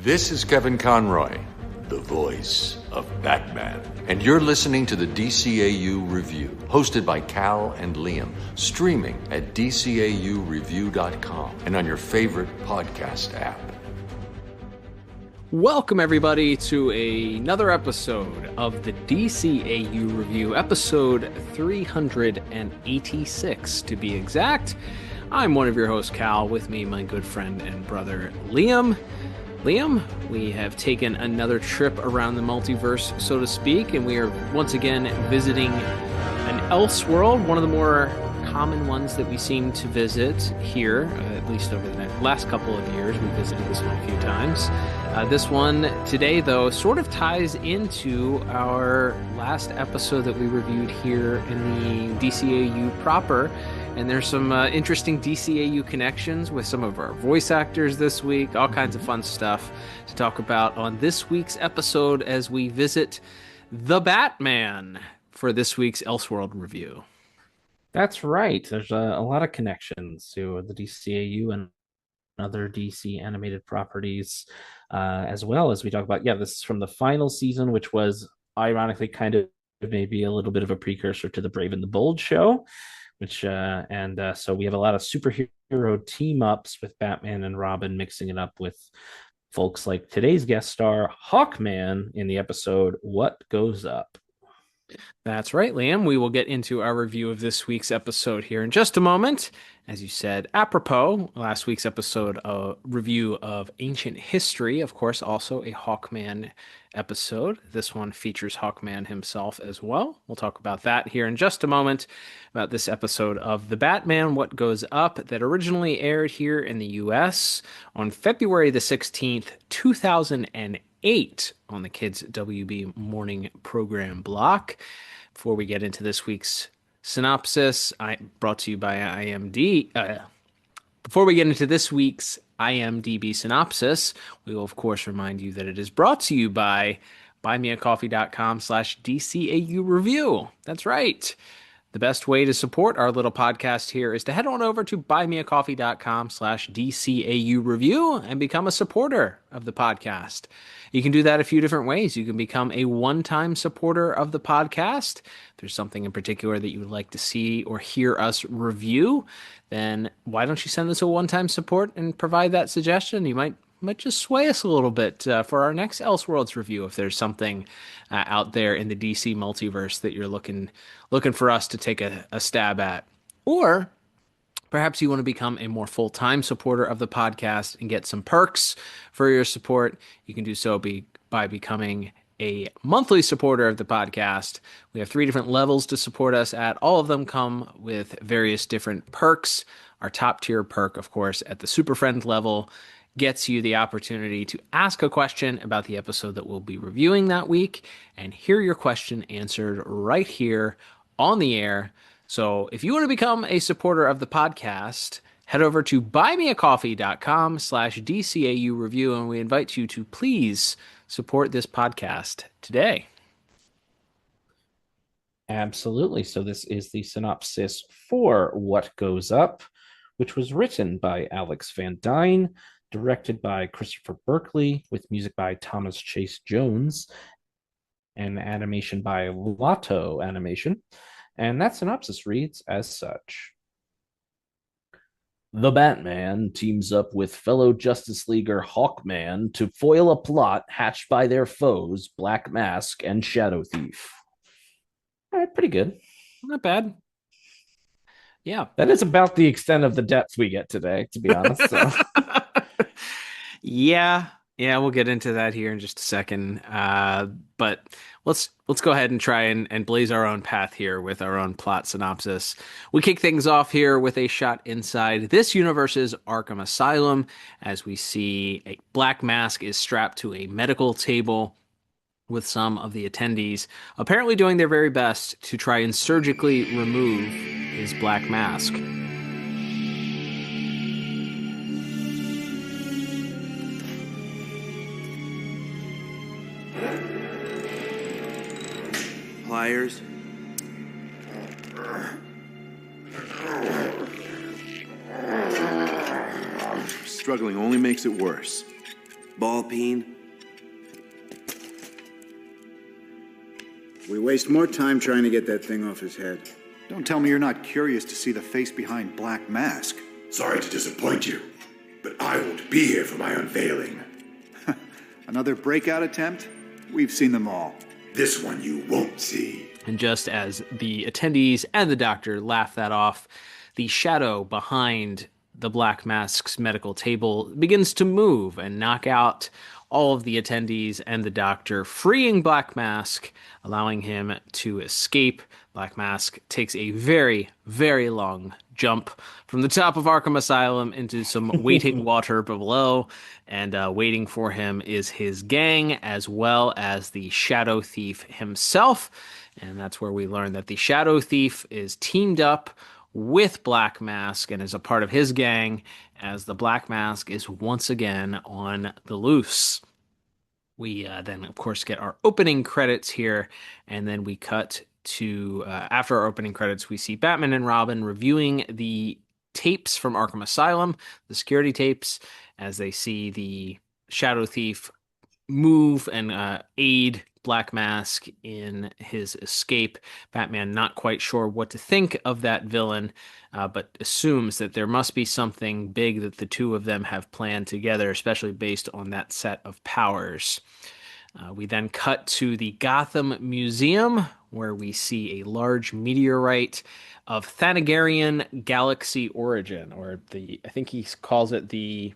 This is Kevin Conroy, the voice of Batman. And you're listening to the DCAU Review, hosted by Cal and Liam, streaming at DCAUreview.com and on your favorite podcast app. Welcome, everybody, to another episode of the DCAU Review, episode 386 to be exact. I'm one of your hosts, Cal. With me, my good friend and brother, Liam. Liam, we have taken another trip around the multiverse, so to speak, and we are once again visiting an Elseworld, one of the more common ones that we seem to visit here, at least over the last couple of years. We visited this one a few times. This one today, though, sort of ties into our last episode that we reviewed here in the DCAU proper. And there's some interesting DCAU connections with some of our voice actors this week. All kinds of fun stuff to talk about on this week's episode as we visit the Batman for this week's Elseworld review. That's right. There's a lot of connections to the DCAU and other DC animated properties, as well as we talk about. Yeah, this is from the final season, which was ironically kind of maybe a little bit of a precursor to the Brave and the Bold show. So we have a lot of superhero team ups with Batman and Robin, mixing it up with folks like today's guest star Hawkman in the episode What Goes Up. That's right, Liam. We will get into our review of this week's episode here in just a moment. As you said, apropos last week's episode, a review of ancient history, of course, also a Hawkman episode. This one features Hawkman himself as well. We'll talk about that here in just a moment, about this episode of The Batman, What Goes Up, that originally aired here in the U.S. on February the 16th, 2008 on the Kids WB morning program block. Before we get into this week's synopsis, brought to you by IMD. Before we get into this week's IMDb synopsis, we will, of course, remind you that it is brought to you by buymeacoffee.com/DCAU review. That's right. The best way to support our little podcast here is to head on over to buymeacoffee.com/DCAU review and become a supporter of the podcast. You can do that a few different ways. You can become a one-time supporter of the podcast. If there's something in particular that you would like to see or hear us review, then why don't you send us a one-time support and provide that suggestion? You might just sway us a little bit for our next Elseworlds review if there's something out there in the DC multiverse that you're looking for us to take a stab at. Or perhaps you want to become a more full-time supporter of the podcast and get some perks for your support. You can do so by becoming a monthly supporter of the podcast. We have 3 different levels to support us at. All of them come with various different perks. Our top tier perk, of course, at the Super Friend level, gets you the opportunity to ask a question about the episode that we'll be reviewing that week and hear your question answered right here on the air. So if you want to become a supporter of the podcast, head over to buymeacoffee.com/DCAU review, and we invite you to please support this podcast today. Absolutely. So this is the synopsis for What Goes Up, which was written by Alex Van Dyne, directed by Christopher Berkeley, with music by Thomas Chase Jones, and animation by Lotto Animation. And that synopsis reads as such. The Batman teams up with fellow Justice Leaguer Hawkman to foil a plot hatched by their foes, Black Mask and Shadow Thief. All right, pretty good. Not bad. Yeah. That is about the extent of the depth we get today, to be honest. So. Yeah, we'll get into that here in just a second. But let's go ahead and try and blaze our own path here with our own plot synopsis. We kick things off here with a shot inside this universe's Arkham Asylum, as we see a Black Mask is strapped to a medical table with some of the attendees apparently doing their very best to try and surgically remove his black mask. Pliers. Struggling only makes it worse. Ball peen? We waste more time trying to get that thing off his head. Don't tell me you're not curious to see the face behind Black Mask. Sorry to disappoint you, but I won't be here for my unveiling. Another breakout attempt? We've seen them all. This one you won't see. And just as the attendees and the doctor laugh that off, the shadow behind the Black Mask's medical table begins to move and knock out all of the attendees and the doctor, freeing Black Mask, allowing him to escape. Black Mask takes a very, very long jump from the top of Arkham Asylum into some waiting water below, and waiting for him is his gang, as well as the Shadow Thief himself. And that's where we learn that the Shadow Thief is teamed up with Black Mask and is a part of his gang, as the Black Mask is once again on the loose. We then, of course, get our opening credits here, and then we cut to, after our opening credits, we see Batman and Robin reviewing the tapes from Arkham Asylum, the security tapes, as they see the Shadow Thief move and aid Black Mask in his escape. Batman not quite sure what to think of that villain, but assumes that there must be something big that the two of them have planned together, especially based on that set of powers. We then cut to the Gotham Museum, where we see a large meteorite of Thanagarian galaxy origin, or I think he calls it the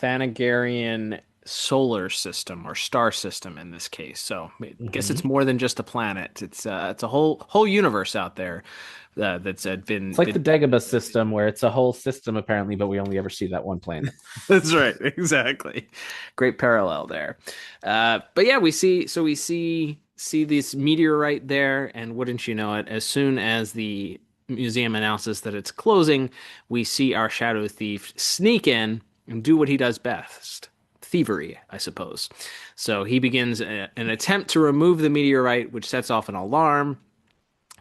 Thanagarian solar system or star system in this case. So I guess it's more than just a planet. It's a whole universe out there that's been. It's like the Dagobah system, where it's a whole system apparently, but we only ever see that one planet. That's right, exactly. Great parallel there. But yeah, we see this meteorite there, and wouldn't you know it, as soon as the museum announces that it's closing, we see our Shadow Thief sneak in and do what he does best. Thievery, I suppose. So he begins an attempt to remove the meteorite, which sets off an alarm.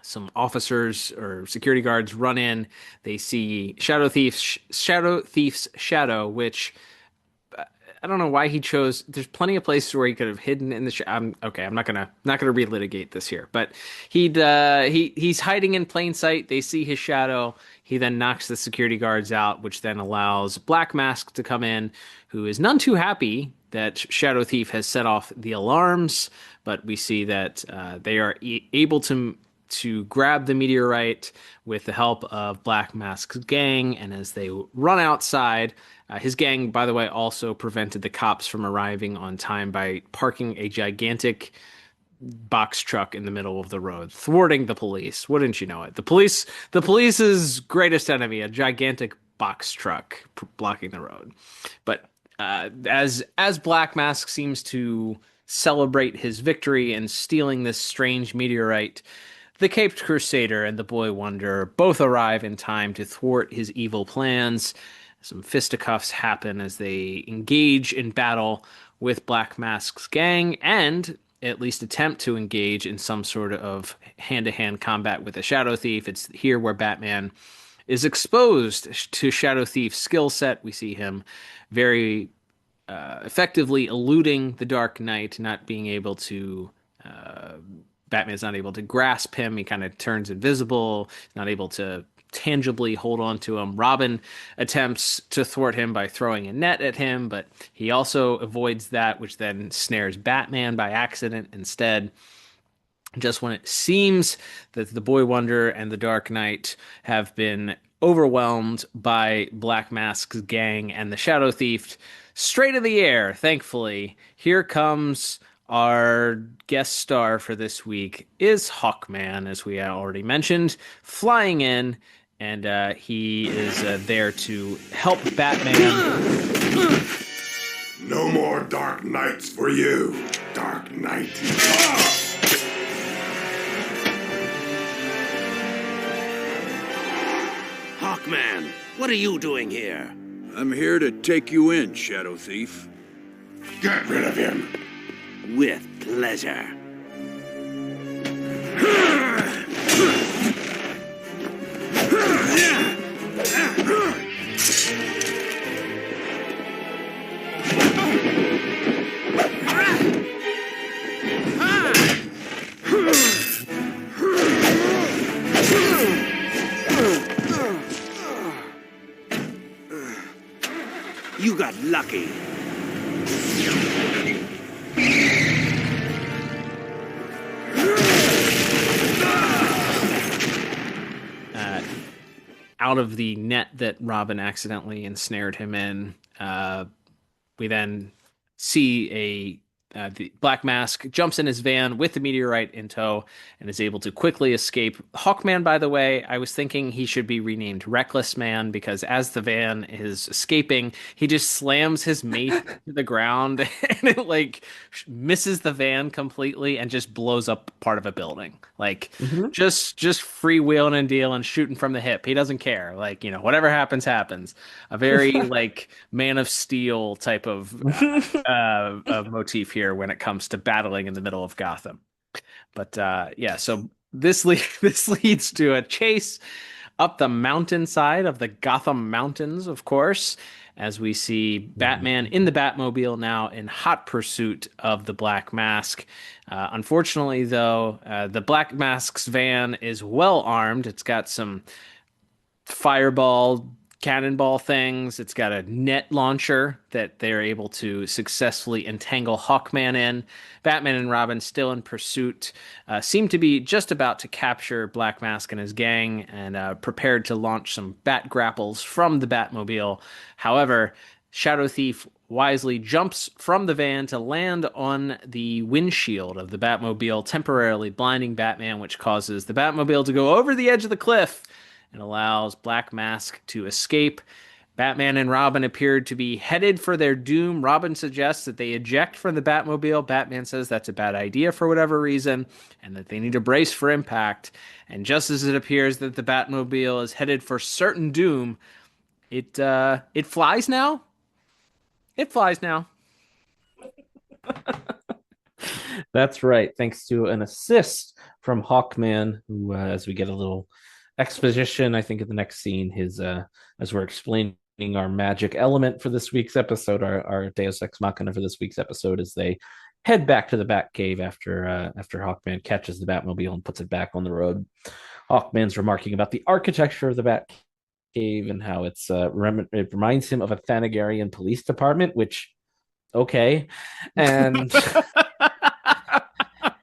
Some officers or security guards run in. They see Shadow Thief's shadow, which I don't know why he chose. There's plenty of places where he could have hidden in the I'm not gonna relitigate this here, but he's hiding in plain sight. They see his shadow. He then knocks the security guards out, which then allows Black Mask to come in, who is none too happy that Shadow Thief has set off the alarms. But we see that they are able to grab the meteorite with the help of Black Mask's gang. And as they run outside, his gang, by the way, also prevented the cops from arriving on time by parking a gigantic box truck in the middle of the road, thwarting the police. Wouldn't you know it? The police's greatest enemy, a gigantic box truck blocking the road. But as Black Mask seems to celebrate his victory in stealing this strange meteorite, the Caped Crusader and the Boy Wonder both arrive in time to thwart his evil plans. Some fisticuffs happen as they engage in battle with Black Mask's gang, and at least attempt to engage in some sort of hand-to-hand combat with the Shadow Thief. It's here where Batman is exposed to Shadow Thief's skill set. We see him very effectively eluding the Dark Knight, not being able to... Batman's not able to grasp him. He kind of turns invisible, not able to tangibly hold on to him. Robin attempts to thwart him by throwing a net at him, but he also avoids that, which then snares Batman by accident instead. Just when it seems that the Boy Wonder and the Dark Knight have been overwhelmed by Black Mask's gang and the Shadow Thief, straight in the air, thankfully, here comes our guest star for this week is Hawkman, as we already mentioned, flying in, and he is there to help Batman. No more Dark Knights for you, Dark Knight. Hawkman, what are you doing here? I'm here to take you in, Shadow Thief. Get rid of him. With pleasure. got lucky. Out of the net that Robin accidentally ensnared him in, we then see the Black Mask jumps in his van with the meteorite in tow and is able to quickly escape. Hawkman, by the way, I was thinking he should be renamed Reckless Man, because as the van is escaping, he just slams his mate to the ground and it like misses the van completely and just blows up part of a building. Like just freewheeling and dealing, shooting from the hip. He doesn't care. Like, whatever happens, happens. A very like Man of Steel type of motif here when it comes to battling in the middle of Gotham. But so this leads to a chase up the mountainside of the Gotham Mountains, of course, as we see Batman in the Batmobile now in hot pursuit of the Black Mask. Unfortunately, though, the Black Mask's van is well armed. It's got some fireball, cannonball things. It's got a net launcher that they're able to successfully entangle Hawkman in. Batman and Robin, still in pursuit, seem to be just about to capture Black Mask and his gang and prepared to launch some bat grapples from the Batmobile. However, Shadow Thief wisely jumps from the van to land on the windshield of the Batmobile, temporarily blinding Batman, which causes the Batmobile to go over the edge of the cliff and allows Black Mask to escape. Batman and Robin appeared to be headed for their doom. Robin suggests that they eject from the Batmobile. Batman says that's a bad idea for whatever reason, and that they need to brace for impact. And just as it appears that the Batmobile is headed for certain doom, it flies now. It flies now. That's right. Thanks to an assist from Hawkman, who, as we get a little exposition, I think in the next scene, as we're explaining our magic element for this week's episode, our Deus Ex Machina for this week's episode, as they head back to the Batcave after Hawkman catches the Batmobile and puts it back on the road. Hawkman's remarking about the architecture of the Batcave and how it reminds him of a Thanagarian police department, which, okay, and.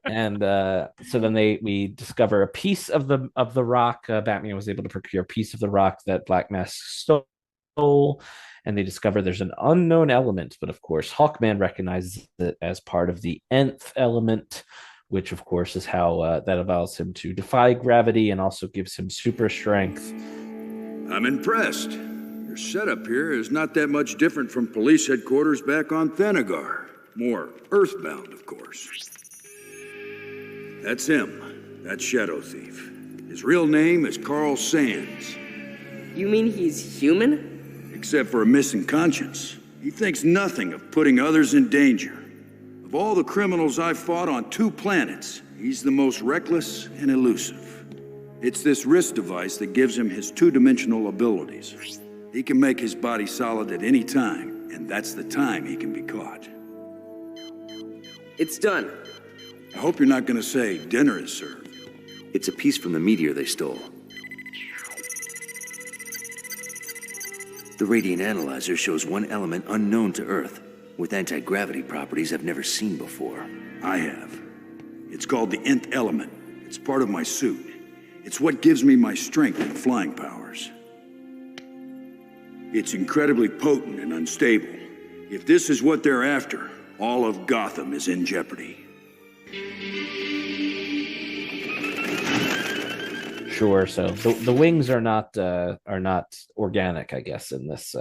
And so then we discover a piece of the rock. Batman was able to procure a piece of the rock that Black Mask stole, and they discover there's an unknown element. But of course, Hawkman recognizes it as part of the nth element, which of course is how that allows him to defy gravity and also gives him super strength. I'm impressed. Your setup here is not that much different from police headquarters back on Thanagar. More earthbound, of course. That's him. That's Shadow Thief. His real name is Carl Sands. You mean he's human? Except for a missing conscience. He thinks nothing of putting others in danger. Of all the criminals I've fought on 2 planets, he's the most reckless and elusive. It's this wrist device that gives him his 2-dimensional abilities. He can make his body solid at any time, and that's the time he can be caught. It's done. I hope you're not going to say dinner is served. It's a piece from the meteor they stole. The radiant analyzer shows one element unknown to Earth, with anti-gravity properties I've never seen before. I have. It's called the nth element. It's part of my suit. It's what gives me my strength and flying powers. It's incredibly potent and unstable. If this is what they're after, all of Gotham is in jeopardy. Sure. So the wings are not organic, I guess, in this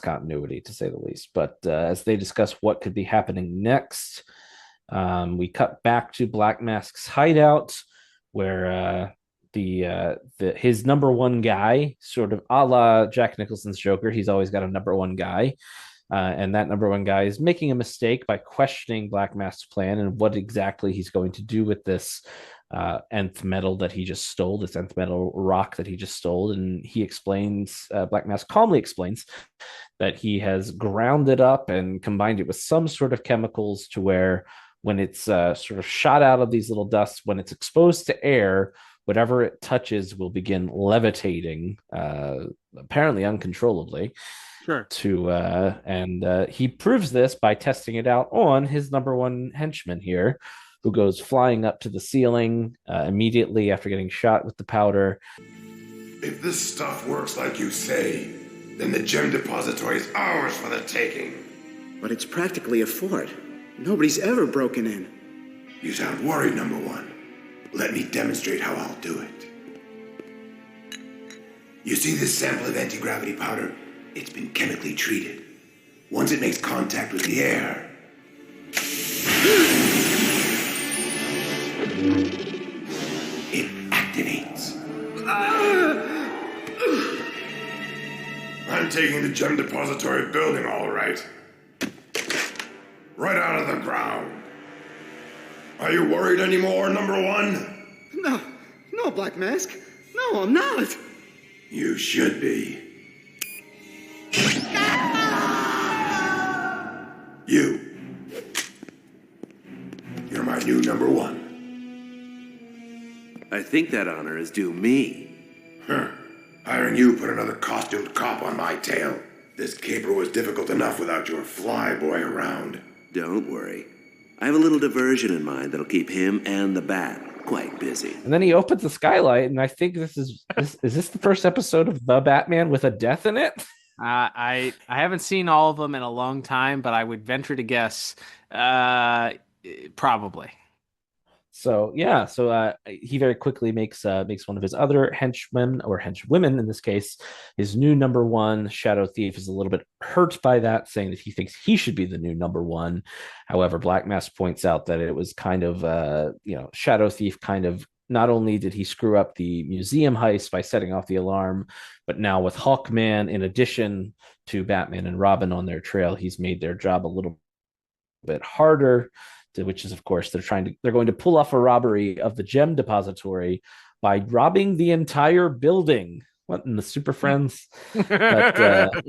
continuity, to say the least. But as they discuss what could be happening next, we cut back to Black Mask's hideout, where his number one guy, sort of a la Jack Nicholson's Joker, he's always got a number one guy. And that number one guy is making a mistake by questioning Black Mask's plan and what exactly he's going to do with this nth metal that he just stole, this nth metal rock that he just stole. And he explains, Black Mask calmly explains, that he has ground it up and combined it with some sort of chemicals to where when it's sort of shot out of these little dusts, when it's exposed to air, whatever it touches will begin levitating, apparently uncontrollably. Sure. And he proves this by testing it out on his number one henchman here, who goes flying up to the ceiling immediately after getting shot with the powder. If this stuff works like you say, then the gem depository is ours for the taking. But it's practically a fort. Nobody's ever broken in. You sound worried, number one. Let me demonstrate how I'll do it. You see this sample of anti-gravity powder? It's been chemically treated. Once it makes contact with the air, it activates. I'm taking the gem depository building, all right. Right out of the ground. Are you worried anymore, number one? No, Black Mask. No, I'm not. You should be. You're my new number one. I think that honor is due me. Hiring you put another costumed cop on my tail. This caper was difficult enough without your flyboy around. Don't worry. I have a little diversion in mind that'll keep him and the Bat quite busy. And then he opens the skylight, and I think is this the first episode of The Batman with a death in it? I haven't seen all of them in a long time, but I would venture to guess probably. So yeah, he very quickly makes one of his other henchmen, or henchwomen in this case, his new number one. Shadow Thief is a little bit hurt by that, saying that he thinks he should be the new number one. However, Black Mask points out that it was kind of Shadow Thief kind of, not only did he screw up the museum heist by setting off the alarm, but now with Hawkman, in addition to Batman and Robin on their trail, he's made their job a little bit harder. Which is, of course, they're going to pull off a robbery of the gem depository by robbing the entire building. What in the Super Friends? But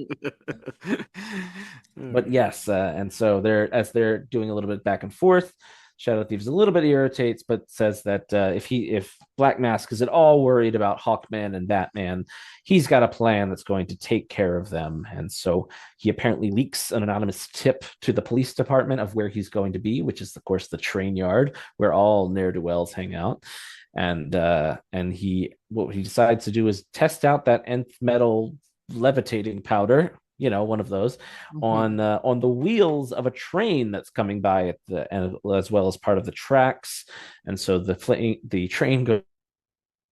yes, and so they're doing a little bit back and forth. Shadow Thief's a little bit irritates, but says that if Black Mask is at all worried about Hawkman and Batman, he's got a plan that's going to take care of them. And so he apparently leaks an anonymous tip to the police department of where he's going to be, which is, of course, the train yard where all ne'er-do-wells hang out. And what he decides to do is test out that nth metal levitating powder, one of those, on the wheels of a train that's coming by as well as part of the tracks. And so the train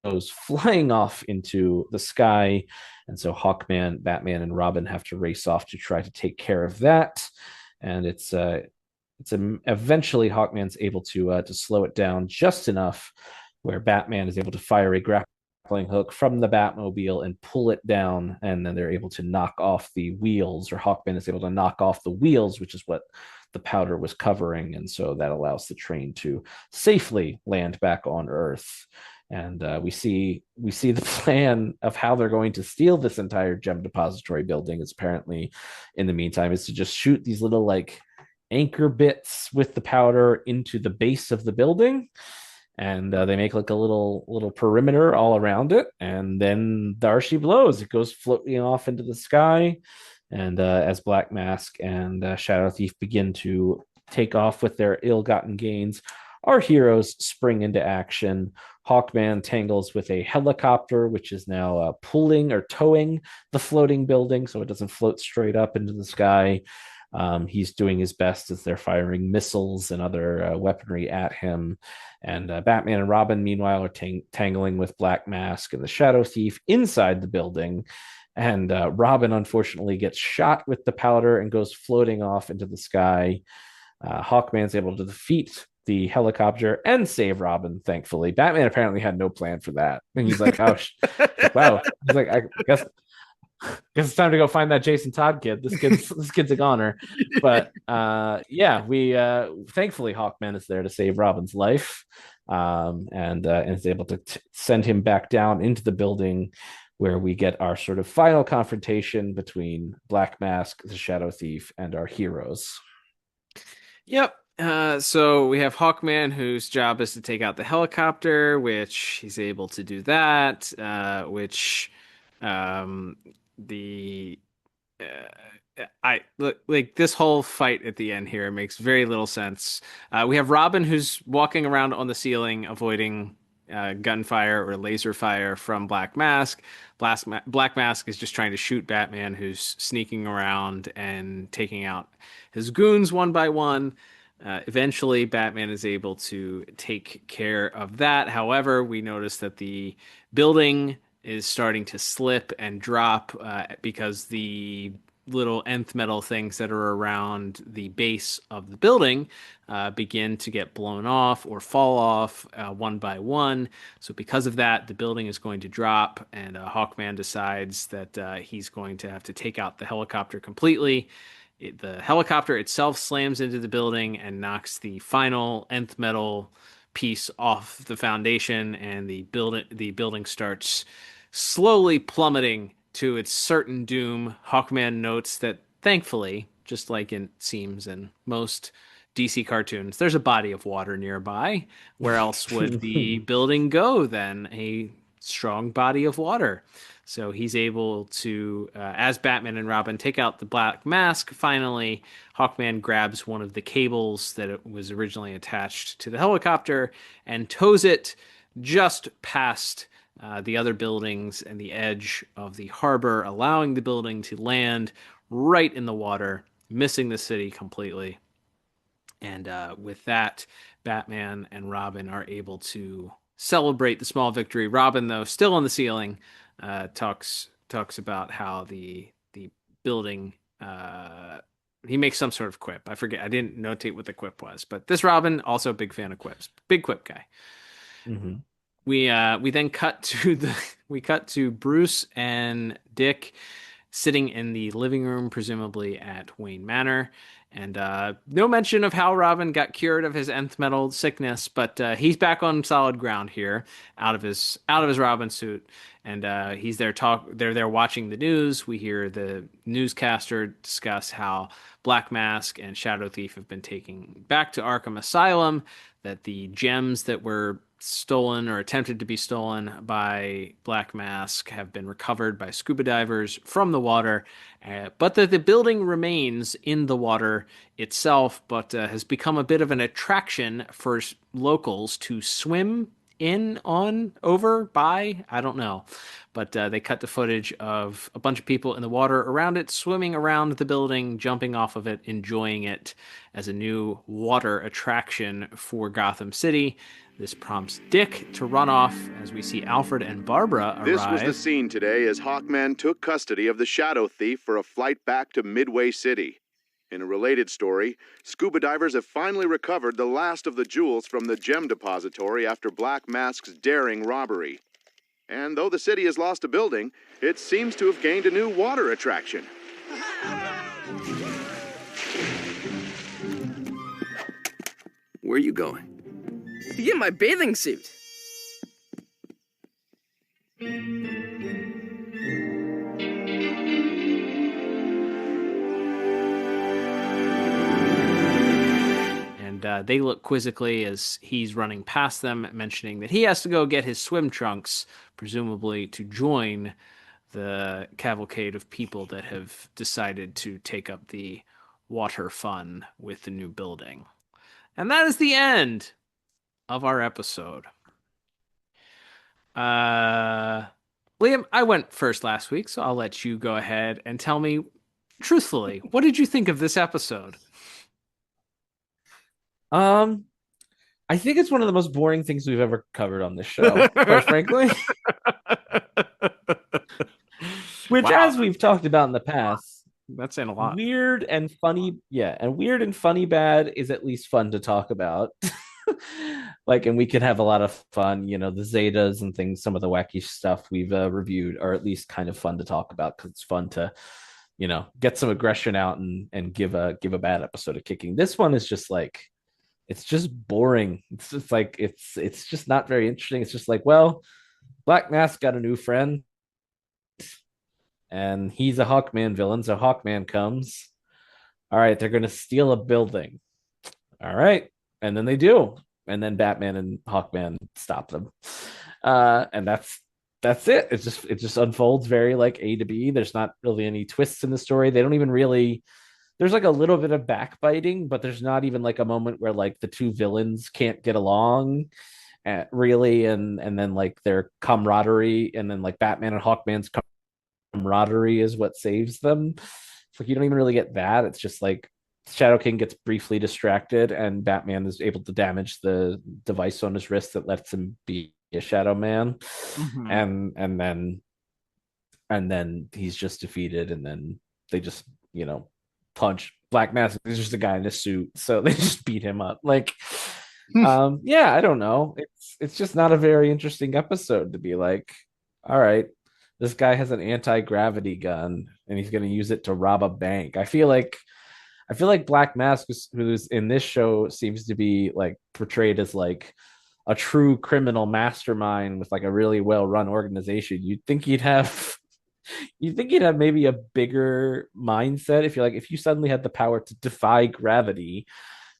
goes flying off into the sky, and so Hawkman, Batman, and Robin have to race off to try to take care of that. And it's eventually Hawkman's able to slow it down just enough where Batman is able to fire a grappling hook from the Batmobile and pull it down, and then they're able to knock off the wheels, or Hawkman is able to knock off the wheels, which is what the powder was covering, and so that allows the train to safely land back on Earth. And we see the plan of how they're going to steal this entire gem depository building. Is apparently, in the meantime, is to just shoot these little anchor bits with the powder into the base of the building. And they make a little perimeter all around it, and then there she blows. It goes floating off into the sky, and as Black Mask and Shadow Thief begin to take off with their ill-gotten gains, our heroes spring into action. Hawkman tangles with a helicopter, which is now pulling or towing the floating building so it doesn't float straight up into the sky. He's doing his best as they're firing missiles and other weaponry at him. And Batman and Robin, meanwhile, are tangling with Black Mask and the Shadow Thief inside the building. And Robin, unfortunately, gets shot with the powder and goes floating off into the sky. Hawkman's able to defeat the helicopter and save Robin, thankfully. Batman apparently had no plan for that. And he's like, oh, wow. He's like, I guess it's time to go find that Jason Todd kid. This kid's a goner. But we thankfully Hawkman is there to save Robin's life, and is able to send him back down into the building, where we get our sort of final confrontation between Black Mask, the Shadow Thief, and our heroes. Yep. So we have Hawkman, whose job is to take out the helicopter, which he's able to do that, which the I look like this whole fight at the end here makes very little sense. We have Robin who's walking around on the ceiling, avoiding gunfire or laser fire from Black Mask. Black Mask is just trying to shoot Batman, who's sneaking around and taking out his goons one by one. Eventually, Batman is able to take care of that. However, we notice that the building is starting to slip and drop because the little nth metal things that are around the base of the building begin to get blown off or fall off one by one. So because of that, the building is going to drop, and Hawkman decides that he's going to have to take out the helicopter completely. The helicopter itself slams into the building and knocks the final nth metal piece off the foundation, and the building starts slowly plummeting to its certain doom. Hawkman notes that thankfully, just like it seems in most DC cartoons, there's a body of water nearby. Where else would the building go then? A strong body of water. So he's able to, as Batman and Robin take out the Black Mask, finally, Hawkman grabs one of the cables that it was originally attached to the helicopter and tows it just past the other buildings and the edge of the harbor, allowing the building to land right in the water, missing the city completely. And with that, Batman and Robin are able to celebrate the small victory. Robin, though, still on the ceiling, talks about how the building. He makes some sort of quip. I forget. I didn't notate what the quip was, but this Robin also a big fan of quips. Big quip guy. Mm-hmm. We then cut to Bruce and Dick sitting in the living room, presumably at Wayne Manor. And no mention of how Robin got cured of his nth metal sickness, but he's back on solid ground here, out of his Robin suit, and he's there They're there watching the news. We hear the newscaster discuss how Black Mask and Shadow Thief have been taken back to Arkham Asylum. That the gems that were stolen or attempted to be stolen by Black Mask have been recovered by scuba divers from the water, but that the building remains in the water itself, but has become a bit of an attraction for locals to swim in, on, over, by, I don't know. But they cut to footage of a bunch of people in the water around it, swimming around the building, jumping off of it, enjoying it as a new water attraction for Gotham City. This prompts Dick to run off as we see Alfred and Barbara arrive. This was the scene today as Hawkman took custody of the Shadow Thief for a flight back to Midway City. In a related story, scuba divers have finally recovered the last of the jewels from the gem depository after Black Mask's daring robbery. And though the city has lost a building, it seems to have gained a new water attraction. Where are you going? To get my bathing suit. And they look quizzically as he's running past them, mentioning that he has to go get his swim trunks, presumably to join the cavalcade of people that have decided to take up the water fun with the new building. And that is the end of our episode. Liam, I went first last week, so I'll let you go ahead and tell me truthfully, what did you think of this episode? I think it's one of the most boring things we've ever covered on this show, quite frankly. Which, wow, as we've talked about in the past, that's saying a lot. Weird and funny, yeah, and weird and funny bad is at least fun to talk about. Like, and we could have a lot of fun, the Zetas and things, some of the wacky stuff we've reviewed are at least kind of fun to talk about because it's fun to, get some aggression out and give a bad episode a kicking. This one is just like, it's just boring. It's just like, it's just not very interesting. It's just like, well, Black Mask got a new friend and he's a Hawkman villain. So Hawkman comes. All right, they're going to steal a building. All right. And then they do. And then Batman and Hawkman stop them. And that's that's it. It just unfolds very like A to B. There's not really any twists in the story. They don't even really. There's like a little bit of backbiting, but there's not even like a moment where like the two villains can't get along, really, and then like their camaraderie, and then like Batman and Hawkman's camaraderie is what saves them. It's like you don't even really get that. It's just like Shadow King gets briefly distracted, and Batman is able to damage the device on his wrist that lets him be a Shadow Man, and then he's just defeated, and then they just punch Black Mask. He's just a guy in a suit, so they just beat him up. Like, yeah, I don't know. It's just not a very interesting episode to be like, all right, this guy has an anti-gravity gun and he's going to use it to rob a bank. I feel like Black Mask, who's in this show, seems to be like portrayed as like a true criminal mastermind with like a really well-run organization. You'd think he'd have maybe a bigger mindset if you suddenly had the power to defy gravity,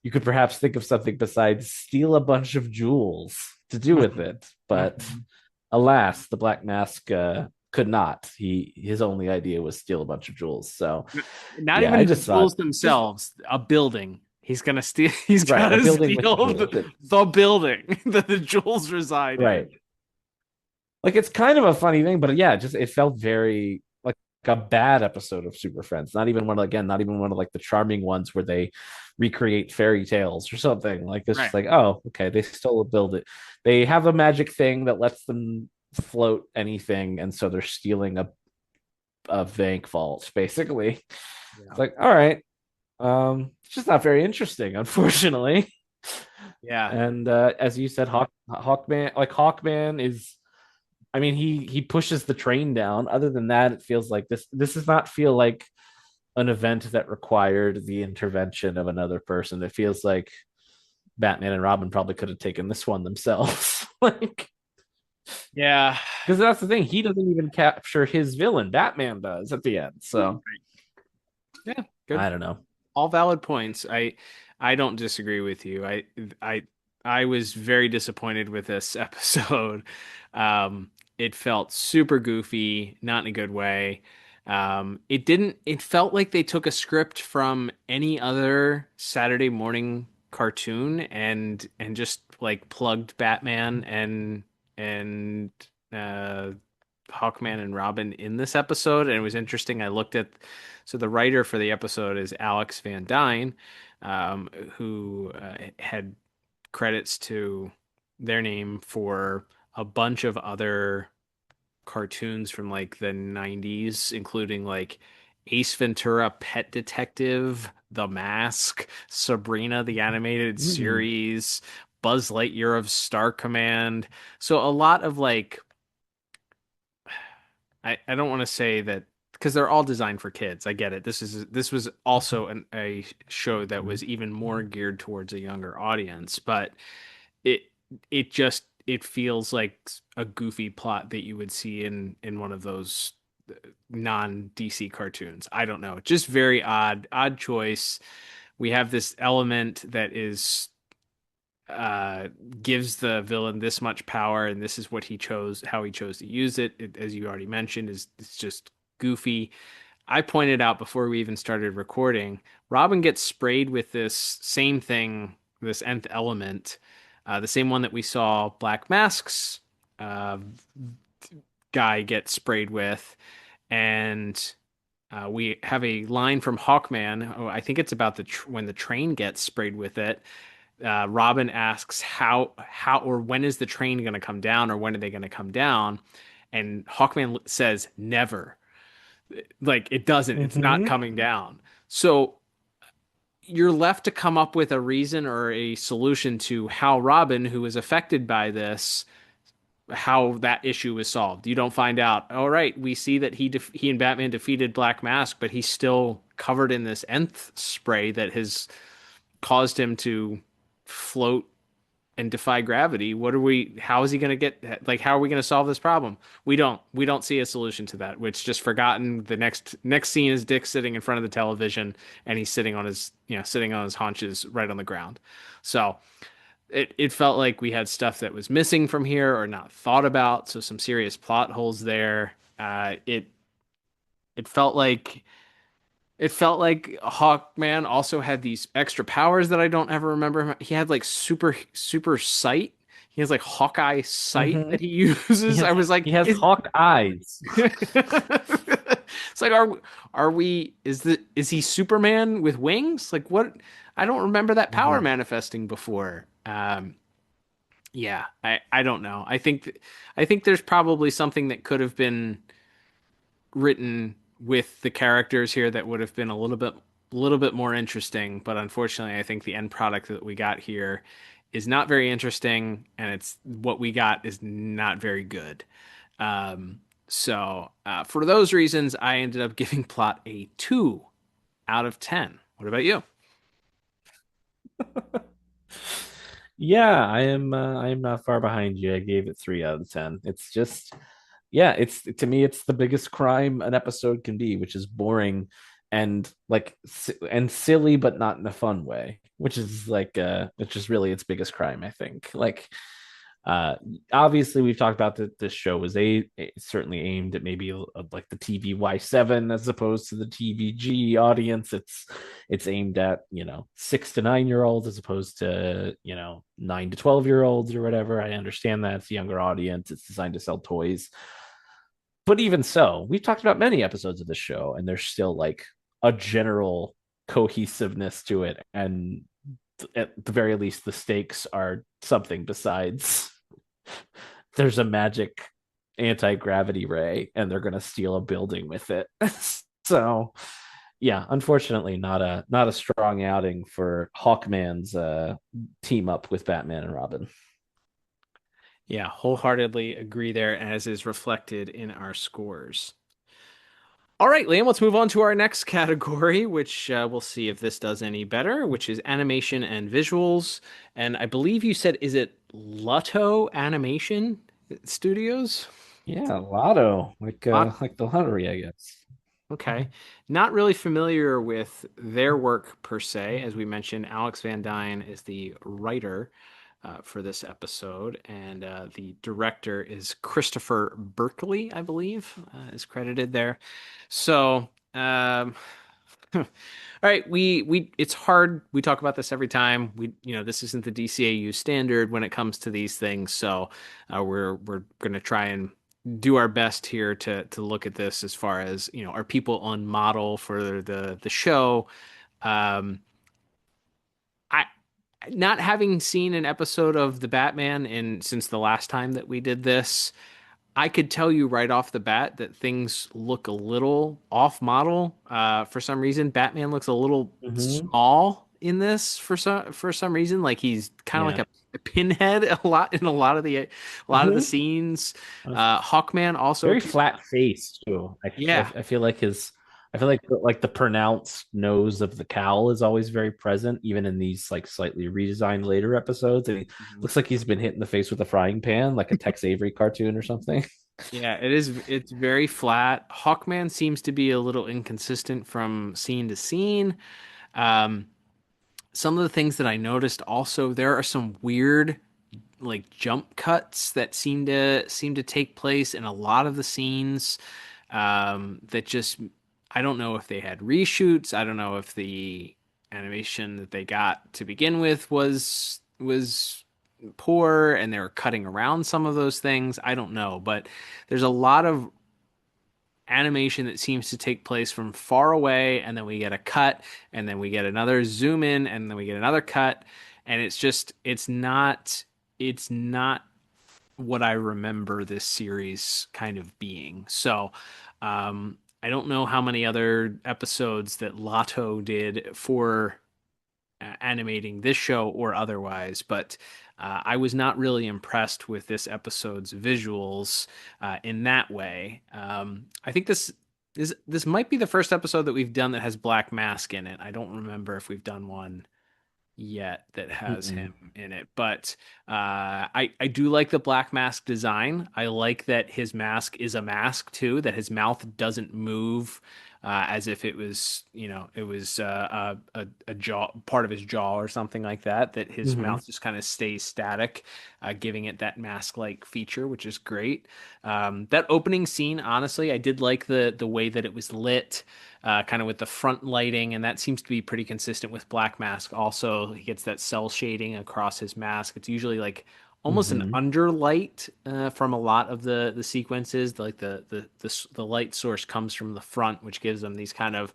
you could perhaps think of something besides steal a bunch of jewels to do with it. But alas, the Black Mask could not. His only idea was steal a bunch of jewels. So not even the jewels themselves, a building. He's gonna steal. He's gonna steal the building that the jewels reside in. Like, it's kind of a funny thing, but yeah, it felt very like a bad episode of Super Friends. Not even one of like the charming ones where they recreate fairy tales or something. Like, it's just like, oh, okay, they stole a building. They have a magic thing that lets them float anything, and so they're stealing a bank vault, basically. Yeah. It's like, all right, it's just not very interesting, unfortunately. Yeah. And as you said, Hawkman is, I mean, he pushes the train down. Other than that, it feels like this does not feel like an event that required the intervention of another person. It feels like Batman and Robin probably could have taken this one themselves. Like, yeah, because that's the thing. He doesn't even capture his villain. Batman does at the end. So, yeah, good. I don't know. All valid points. I don't disagree with you. I was very disappointed with this episode. It felt super goofy, not in a good way. It felt like they took a script from any other Saturday morning cartoon and just like plugged Batman and Hawkman and Robin in this episode. And it was interesting. I looked at, so the writer for the episode is Alex Van Dyne, who had credits to their name for a bunch of other cartoons from like the 90s, including like Ace Ventura, Pet Detective, The Mask, Sabrina the Animated Series, Buzz Lightyear of Star Command. So a lot of like, I don't want to say that because they're all designed for kids. I get it. This was also a show that was even more geared towards a younger audience, but it feels like a goofy plot that you would see in one of those non-DC cartoons. I don't know. Just very odd choice. We have this element that is gives the villain this much power, and this is what how he chose to use it. As you already mentioned, it's just goofy. I pointed out before we even started recording, Robin gets sprayed with this same thing, this nth element, the same one that we saw Black Mask's guy get sprayed with. And we have a line from Hawkman. Oh, I think it's about when the train gets sprayed with it. Robin asks how or when is the train going to come down, or when are they going to come down? And Hawkman says never. Like, it doesn't. It's not coming down. So you're left to come up with a reason or a solution to how Robin, who is affected by this, how that issue is solved. You don't find out. All right, we see that he and Batman defeated Black Mask, but he's still covered in this nth spray that has caused him to float and defy gravity. How is he going to get, like, how are we going to solve this problem? We don't see a solution to that. It's just forgotten. The next scene is Dick sitting in front of the television, and he's sitting on his haunches right on the ground. So it felt like we had stuff that was missing from here or not thought about, so some serious plot holes there. It felt like Hawkman also had these extra powers that I don't ever remember. He had like super sight. He has like Hawkeye sight that he uses. I was like, he has hawk eyes. It's like, are we? Is he Superman with wings? Like what? I don't remember that power manifesting before. Yeah, I don't know. I think there's probably something that could have been written with the characters here that would have been a little bit more interesting, but unfortunately I think the end product that we got here is not very interesting, and it's what we got is not very good. For those reasons I ended up giving plot a 2 out of 10. What about you? Yeah, I am not far behind you. I gave it 3 out of 10. It's just, yeah, it's to me, it's the biggest crime an episode can be, which is boring and and silly, but not in a fun way, which is which is really its biggest crime, I think. Uh, Obviously, we've talked about that this show was certainly aimed at maybe like the TVY7 as opposed to the TVG audience. It's aimed at 6 to 9 year olds as opposed to 9 to 12 year olds or whatever. I understand that it's a younger audience. It's designed to sell toys, but even so, we've talked about many episodes of the show, and there's still like a general cohesiveness to it, and at the very least, the stakes are something besides there's a magic anti-gravity ray and they're going to steal a building with it. So yeah, unfortunately not a strong outing for Hawkman's team up with Batman and Robin. Yeah, wholeheartedly agree there, as is reflected in our scores. All right, Liam, let's move on to our next category, which we'll see if this does any better, which is animation and visuals. And I believe you said, is it Lotto Animation Studios? Yeah, Lotto, like the lottery, I guess. Okay. Not really familiar with their work per se. As we mentioned, Alex Van Dyne is the writer for this episode, and the director is Christopher Berkeley, I believe, is credited there. So, all right, we it's hard. We talk about this every time. This isn't the DCAU standard when it comes to these things. So, we're going to try and do our best here to look at this as far as, are people on model for the show. I Not having seen an episode of the Batman since the last time that we did this, I could tell you right off the bat that things look a little off model. For some reason, Batman looks a little small in this for some reason. Like he's kind of like a pinhead a lot in a lot of the scenes. Hawkman also very flat face too. I feel like the pronounced nose of the cowl is always very present, even in these like slightly redesigned later episodes. And he looks like he's been hit in the face with a frying pan, like a Tex Avery cartoon or something. Yeah, it is. It's very flat. Hawkman seems to be a little inconsistent from scene to scene. Some of the things that I noticed also, there are some weird like jump cuts that seem to take place in a lot of the scenes. That just, I don't know if they had reshoots. I don't know if the animation that they got to begin with was poor and they were cutting around some of those things. I don't know, but there's a lot of animation that seems to take place from far away, and then we get a cut, and then we get another zoom in, and then we get another cut, and it's not what I remember this series kind of being. So I don't know how many other episodes that Lotto did for animating this show or otherwise, but I was not really impressed with this episode's visuals in that way. I think this might be the first episode that we've done that has Black Mask in it. I don't remember if we've done one yet that has him in it, but I do like the Black Mask design. I like that his mask is a mask too, that his mouth doesn't move as if it was, it was a jaw, part of his jaw or something like that, that his mouth just kind of stays static, giving it that mask-like feature, which is great. That opening scene, honestly, I did like the way that it was lit, kind of with the front lighting, and that seems to be pretty consistent with Black Mask. Also, he gets that cell shading across his mask. It's usually like almost an underlight from a lot of the sequences. Like the light source comes from the front, which gives them these kind of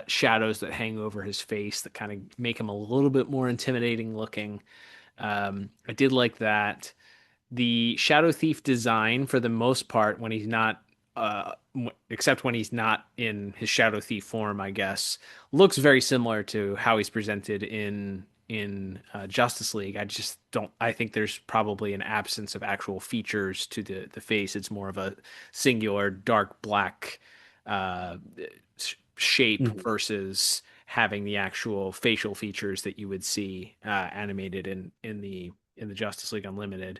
shadows that hang over his face that kind of make him a little bit more intimidating looking. I did like that. The Shadow Thief design, for the most part, when he's not, except when he's not in his Shadow Thief form, I guess, looks very similar to how he's presented in Justice League. I just don't. I think there's probably an absence of actual features to the face. It's more of a singular dark black shape versus having the actual facial features that you would see animated in the Justice League Unlimited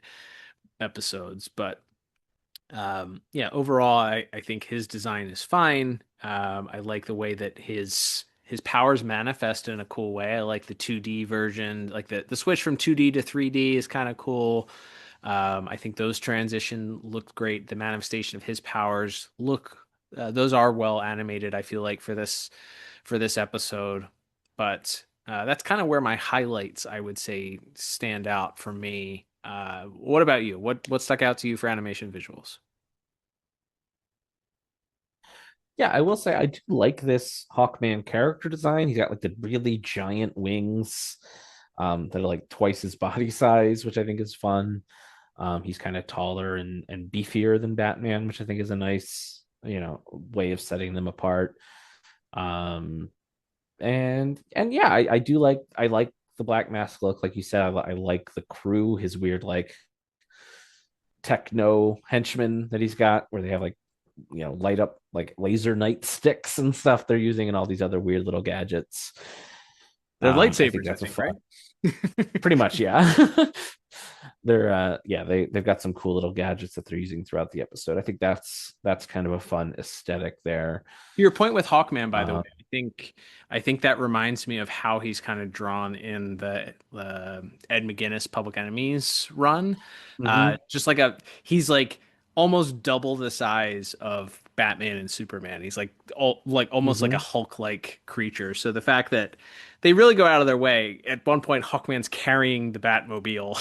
episodes. But yeah, overall, I think his design is fine. I like the way that his powers manifest in a cool way. I like the 2D version, like the switch from 2D to 3D is kind of cool. I think those transition looked great. The manifestation of his powers those are well animated, I feel like, for this episode. But that's kind of where my highlights, I would say, stand out for me. What about you? What stuck out to you for animation visuals? Yeah, I will say I do like this Hawkman character design. He's got like the really giant wings that are like twice his body size, which I think is fun. He's kind of taller and beefier than Batman, which I think is a nice, way of setting them apart. Um, and yeah, I like the Black Mask look, like you said. I like the crew, his weird like techno henchmen that he's got, where they have like light up like laser night sticks and stuff they're using, and all these other weird little gadgets. They're I lightsabers, think that's a fun, right? pretty much, yeah. They're they've got some cool little gadgets that they're using throughout the episode. I think that's kind of a fun aesthetic there. Your point with Hawkman, by the way, Uh, I think that reminds me of how he's kind of drawn in the Ed McGuinness Public Enemies run. mhm. Just like he's like almost double the size of Batman and Superman. He's like almost like a Hulk-like creature. So the fact that they really go out of their way. At one point, Hawkman's carrying the Batmobile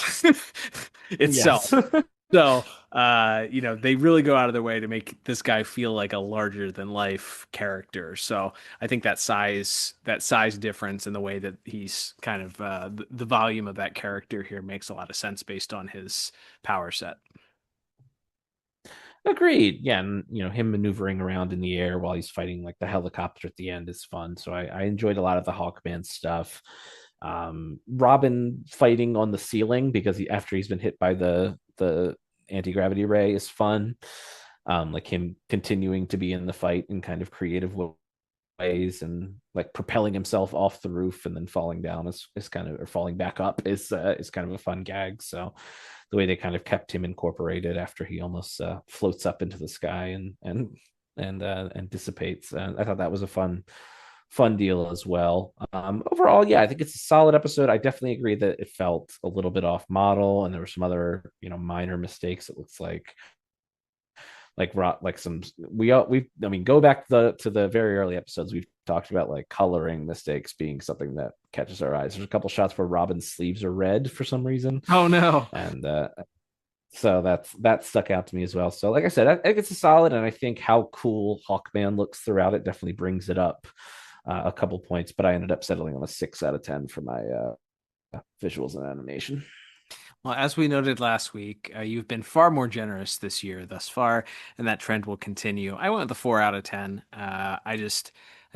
itself. Yes. So, they really go out of their way to make this guy feel like a larger than life character. So I think that size difference in the way that he's kind of the volume of that character here makes a lot of sense based on his power set. Agreed. Yeah, and him maneuvering around in the air while he's fighting like the helicopter at the end is fun. So I enjoyed a lot of the Hawkman stuff. Robin fighting on the ceiling because after he's been hit by the anti-gravity ray is fun. Like him continuing to be in the fight in kind of creative ways, and like propelling himself off the roof and then falling down is kind of, or falling back up is kind of a fun gag. So the way they kind of kept him incorporated after he almost floats up into the sky and dissipates, I thought that was a fun deal as well. Overall, yeah, I think it's a solid episode. I definitely agree that it felt a little bit off model, and there were some other minor mistakes. It looks like some we I mean, go back to the very early episodes. We've talked about like coloring mistakes being something that catches our eyes. There's a couple shots where Robin's sleeves are red for some reason. Oh no. And so that stuck out to me as well. So like I said, I think it's a solid, and I think how cool Hawkman looks throughout it definitely brings it up a couple points, but I ended up settling on a 6 out of 10 for my visuals and animation. Well, as we noted last week, you've been far more generous this year thus far, and that trend will continue. I went with the 4 out of 10. I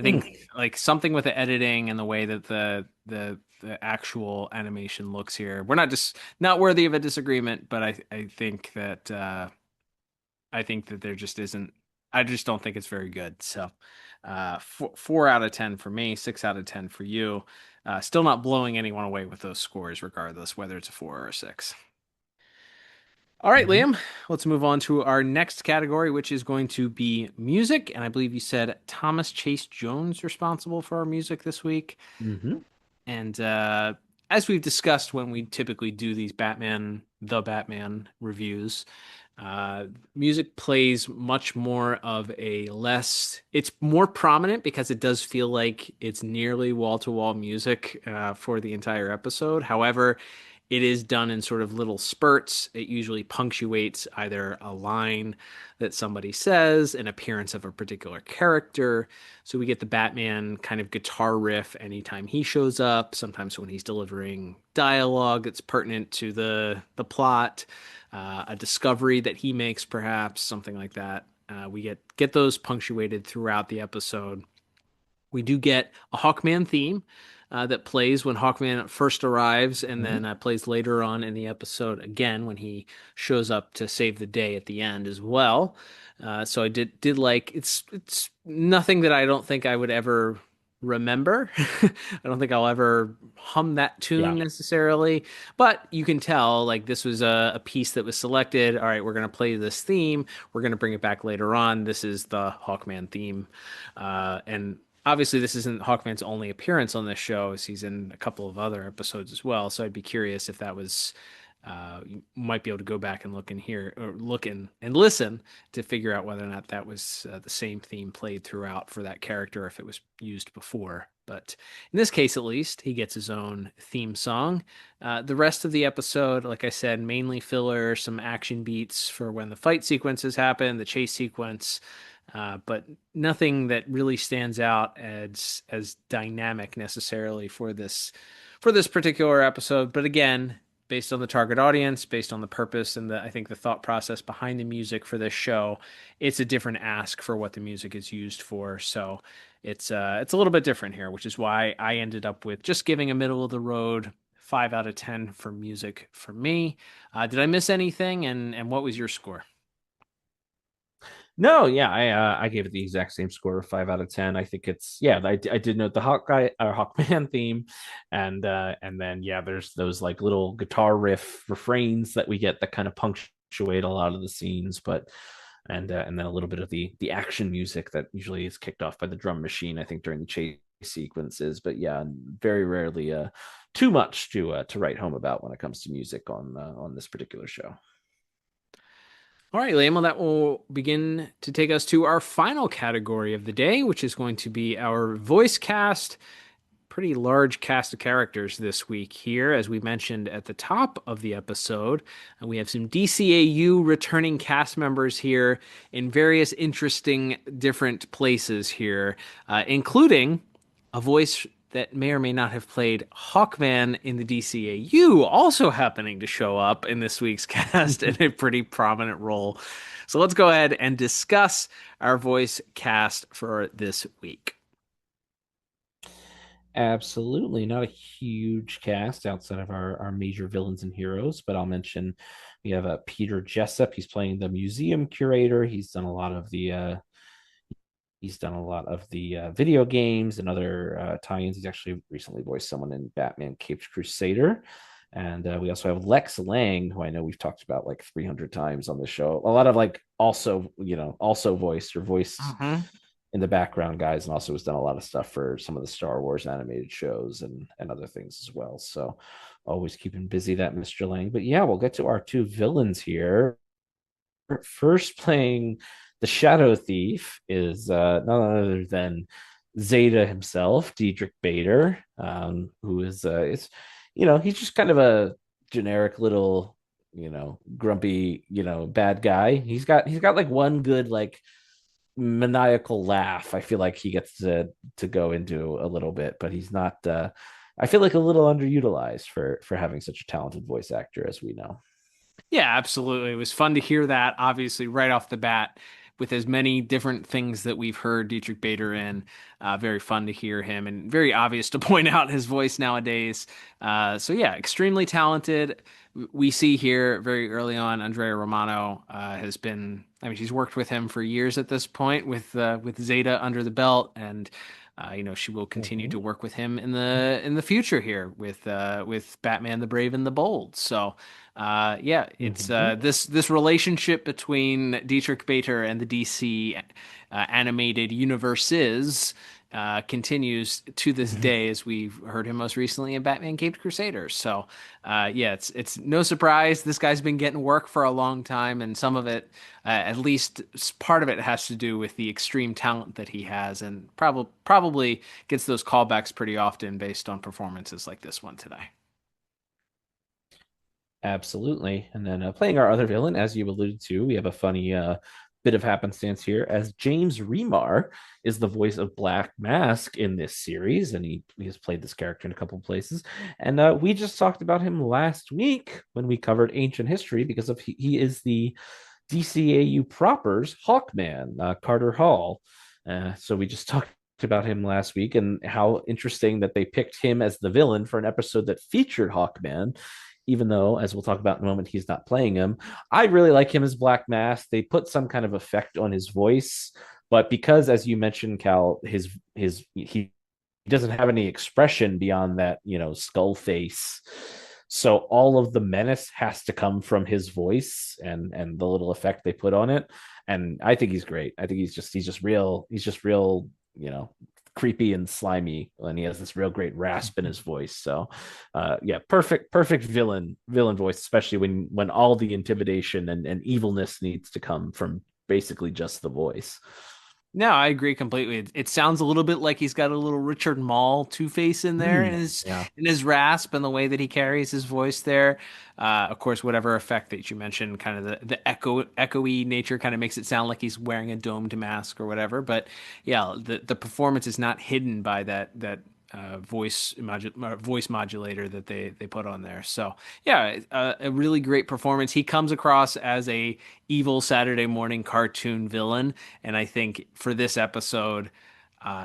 think like something with the editing and the way that the actual animation looks here. We're not worthy of a disagreement, but I think that there just isn't. I just don't think it's very good. So, 4 out of 10 for me, 6 out of 10 for you. Still not blowing anyone away with those scores, regardless whether it's a 4 or a 6. All right, Liam, let's move on to our next category, which is going to be music. And I believe you said Thomas Chase Jones responsible for our music this week. Mm-hmm. And as we've discussed when we typically do these the Batman reviews, music plays much more of it's more prominent because it does feel like it's nearly wall-to-wall music for the entire episode. However, it is done in sort of little spurts. It usually punctuates either a line that somebody says, an appearance of a particular character. So we get the Batman kind of guitar riff anytime he shows up, sometimes when he's delivering dialogue that's pertinent to the plot, a discovery that he makes, perhaps, something like that. We get those punctuated throughout the episode. We do get a Hawkman theme that plays when Hawkman first arrives, and then plays later on in the episode again when he shows up to save the day at the end as well. So I did like it's nothing that I don't think I would ever remember. I don't think I'll ever hum that tune necessarily, but you can tell like this was a piece that was selected. All right, we're going to play this theme. We're going to bring it back later on. This is the Hawkman theme. And obviously this isn't Hawkman's only appearance on this show, as he's in a couple of other episodes as well. So I'd be curious if that was, you might be able to go back and look and listen to figure out whether or not that was the same theme played throughout for that character, if it was used before. But in this case, at least, he gets his own theme song. The rest of the episode, like I said, mainly filler, some action beats for when the fight sequences happen, the chase sequence, but nothing that really stands out as dynamic necessarily for this particular episode. But again, based on the target audience, based on the purpose and I think the thought process behind the music for this show, it's a different ask for what the music is used for. So it's a little bit different here, which is why I ended up with just giving a middle of the road 5 out of 10 for music for me. Did I miss anything? And what was your score? No, yeah, I gave it the exact same score of 5 out of 10. I think it's I did note the Hawkman theme, and then there's those like little guitar riff refrains that we get that kind of punctuate a lot of the scenes, but and then a little bit of the action music that usually is kicked off by the drum machine, I think, during the chase sequences. But yeah, very rarely too much to write home about when it comes to music on this particular show. All right, Liam, well, that will begin to take us to our final category of the day, which is going to be our voice cast. Pretty large cast of characters this week here, as we mentioned at the top of the episode. And we have some DCAU returning cast members here in various interesting different places here, including a voice that may or may not have played Hawkman in the DCAU, also happening to show up in this week's cast in a pretty prominent role. So let's go ahead and discuss our voice cast for this week. Absolutely. Not a huge cast outside of our major villains and heroes, but I'll mention we have Peter Jessup. He's playing the museum curator. He's done a lot of the video games and other tie-ins. He's actually recently voiced someone in Batman Caped Crusader. And we also have Lex Lang, who I know we've talked about like 300 times on the show. A lot of like also voiced in the background guys, and also has done a lot of stuff for some of the Star Wars animated shows and other things as well. So always keeping busy, that Mr. Lang. But yeah, we'll get to our two villains here. First, playing the Shadow Thief is none other than Zeta himself, Diedrich Bader, who is he's just kind of a generic little grumpy bad guy. He's got like one good like maniacal laugh. I feel like he gets to go into a little bit, but he's not. I feel like a little underutilized for having such a talented voice actor, as we know. Yeah, absolutely. It was fun to hear that, obviously, right off the bat, with as many different things that we've heard Diedrich Bader in. Very fun to hear him, and very obvious to point out his voice nowadays. So yeah, extremely talented. We see here very early on, Andrea Romano has been, she's worked with him for years at this point with Zeta under the belt, and she will continue to work with him in the future here with Batman the Brave and the Bold. So It's this relationship between Dietrich Bader and the DC animated universes continues to this day, as we've heard him most recently in Batman Caped Crusaders. So, it's no surprise this guy's been getting work for a long time, and some of it, at least part of it, has to do with the extreme talent that he has, and probably gets those callbacks pretty often based on performances like this one today. Absolutely. And then playing our other villain, as you alluded to, we have a funny bit of happenstance here, as James Remar is the voice of Black Mask in this series, and he has played this character in a couple of places. And we just talked about him last week when we covered Ancient History, because of he is the DCAU proper's Hawkman, Carter Hall. So we just talked about him last week, and how interesting that they picked him as the villain for an episode that featured Hawkman, even though, as we'll talk about in a moment, he's not playing him. I really like him as Black Mask. They put some kind of effect on his voice, but because, as you mentioned, Cal, he doesn't have any expression beyond that, skull face. So all of the menace has to come from his voice and the little effect they put on it. And I think he's great. I think he's just real, creepy and slimy, and he has this real great rasp in his voice. So perfect villain voice, especially when all the intimidation and evilness needs to come from basically just the voice. No, I agree completely. It sounds a little bit like he's got a little Richard Mall Two-Face in there in his rasp and the way that he carries his voice there. Of course, whatever effect that you mentioned, kind of the echoey nature, kind of makes it sound like he's wearing a domed mask or whatever. But yeah, the performance is not hidden by that voice modulator that they put on there. So a really great performance. He comes across as a evil Saturday morning cartoon villain, and I think for this episode,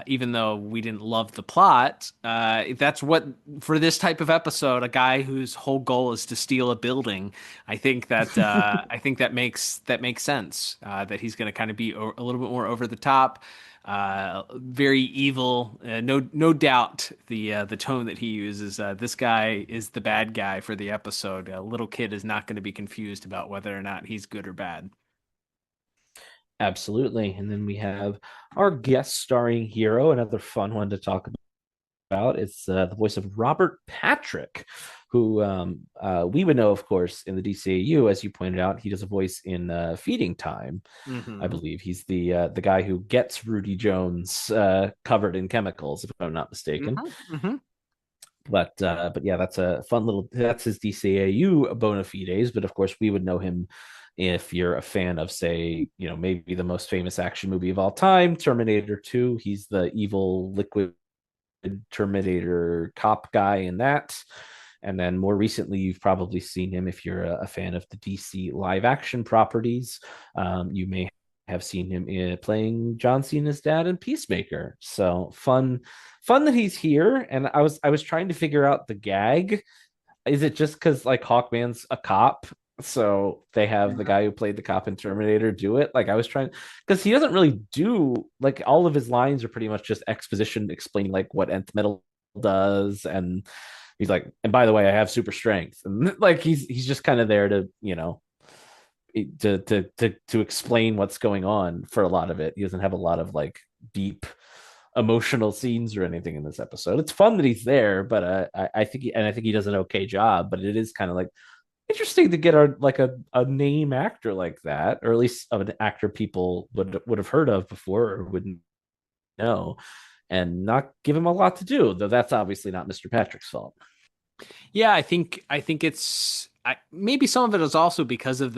even though we didn't love the plot, that's what, for this type of episode, a guy whose whole goal is to steal a building, I think that that makes sense. That he's going to kind of be a little bit more over the top, very evil. No doubt the tone that he uses. This guy is the bad guy for the episode. A little kid is not going to be confused about whether or not he's good or bad. Absolutely. And then we have our guest starring hero, another fun one to talk about. It's the voice of Robert Patrick, who we would know, of course, in the DCAU. As you pointed out, he does a voice in Feeding Time. I believe he's the guy who gets Rudy Jones covered in chemicals, if I'm not mistaken. But yeah, that's a fun that's his DCAU bona fides. But of course, we would know him if you're a fan of, say, maybe the most famous action movie of all time, Terminator 2. He's the evil liquid Terminator cop guy in that. And then more recently, you've probably seen him if you're a fan of the DC live action properties. You may have seen him playing John Cena's dad in Peacemaker. So fun that he's here. And I was trying to figure out the gag. Is it just because like Hawkman's a cop, so they have the guy who played the cop in Terminator do it? Like, I was trying, because he doesn't really do, like, all of his lines are pretty much just exposition explaining like what nth metal does, and he's like, and by the way, I have super strength, and like he's just kind of there to to explain what's going on for a lot of it. He doesn't have a lot of like deep emotional scenes or anything in this episode. It's fun that he's there, but I think he does an okay job. But it is kind of like interesting to get a name actor like that, or at least of an actor people would have heard of before or wouldn't know, and not give him a lot to do. Though that's obviously not Mr. Patrick's fault. Yeah, I think it's maybe some of it is also because of